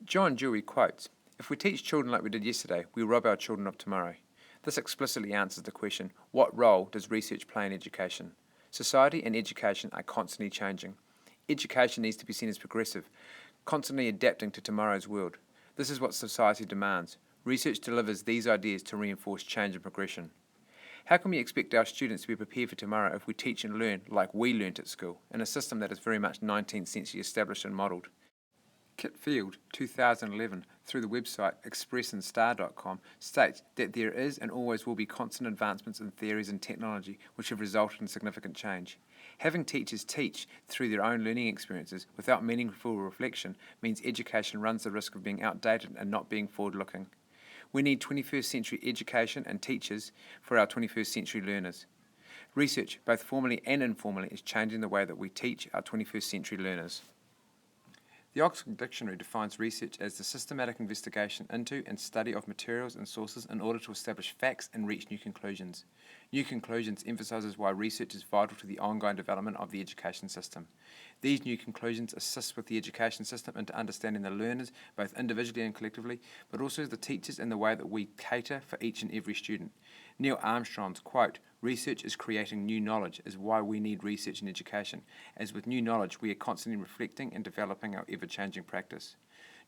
John Dewey quotes, "If we teach children like we did yesterday, we rob our children of tomorrow." This explicitly answers the question, what role does research play in education? Society and education are constantly changing. Education needs to be seen as progressive, constantly adapting to tomorrow's world. This is what society demands. Research delivers these ideas to reinforce change and progression. How can we expect our students to be prepared for tomorrow if we teach and learn like we learnt at school, in a system that is very much 19th century established and modelled? Kit Field, 2011, through the website expressandstar.com, states that there is and always will be constant advancements in theories and technology which have resulted in significant change. Having teachers teach through their own learning experiences without meaningful reflection means education runs the risk of being outdated and not being forward-looking. We need 21st century education and teachers for our 21st century learners. Research, both formally and informally, is changing the way that we teach our 21st century learners. The Oxford Dictionary defines research as the systematic investigation into and study of materials and sources in order to establish facts and reach new conclusions. New conclusions emphasises why research is vital to the ongoing development of the education system. These new conclusions assist with the education system into understanding the learners, both individually and collectively, but also the teachers and the way that we cater for each and every student. Neil Armstrong's quote, "Research is creating new knowledge," is why we need research in education, as with new knowledge we are constantly reflecting and developing our ever-changing practice.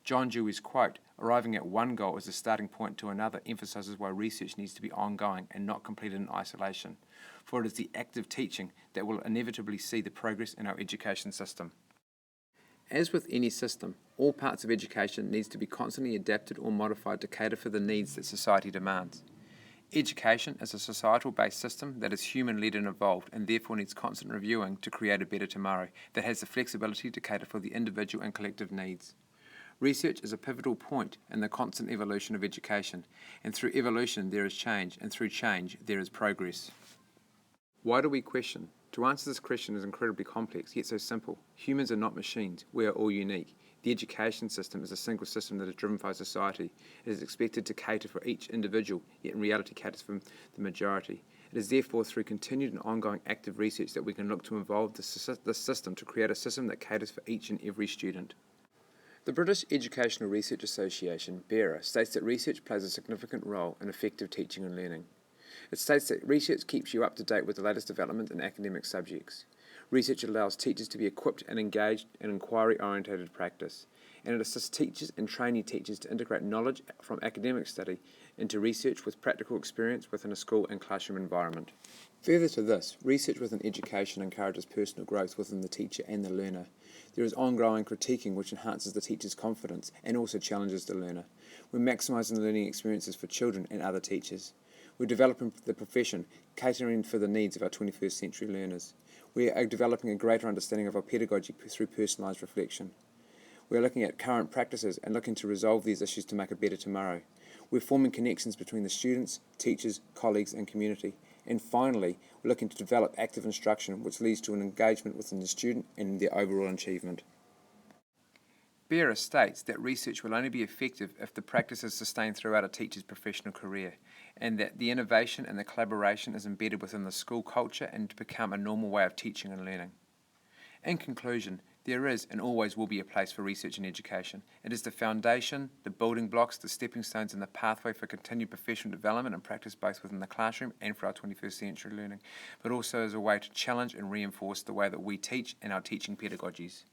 John Dewey's quote, "Arriving at one goal as a starting point to another," emphasises why research needs to be ongoing and not completed in isolation, for it is the active teaching that will inevitably see the progress in our education system. As with any system, all parts of education needs to be constantly adapted or modified to cater for the needs that society demands. Education is a societal-based system that is human-led and evolved, and therefore needs constant reviewing to create a better tomorrow that has the flexibility to cater for the individual and collective needs. Research is a pivotal point in the constant evolution of education, and through evolution there is change, and through change there is progress. Why do we question? To answer this question is incredibly complex, yet so simple. Humans are not machines. We are all unique. The education system is a single system that is driven by society. It is expected to cater for each individual, yet in reality caters for the majority. It is therefore through continued and ongoing active research that we can look to evolve this system to create a system that caters for each and every student. The British Educational Research Association, BERA, states that research plays a significant role in effective teaching and learning. It states that research keeps you up to date with the latest development in academic subjects. Research allows teachers to be equipped and engaged in inquiry-oriented practice, and it assists teachers and trainee teachers to integrate knowledge from academic study into research with practical experience within a school and classroom environment. Further to this, research within education encourages personal growth within the teacher and the learner. There is ongoing critiquing which enhances the teacher's confidence and also challenges the learner. We're maximising the learning experiences for children and other teachers. We're developing the profession, catering for the needs of our 21st century learners. We are developing a greater understanding of our pedagogy through personalised reflection. We are looking at current practices and looking to resolve these issues to make a better tomorrow. We're forming connections between the students, teachers, colleagues and community. And finally, we're looking to develop active instruction which leads to an engagement within the student and their overall achievement. BERA states that research will only be effective if the practice is sustained throughout a teacher's professional career, and that the innovation and the collaboration is embedded within the school culture and to become a normal way of teaching and learning. In conclusion, there is and always will be a place for research in education. It is the foundation, the building blocks, the stepping stones and the pathway for continued professional development and practice both within the classroom and for our 21st century learning, but also as a way to challenge and reinforce the way that we teach and our teaching pedagogies.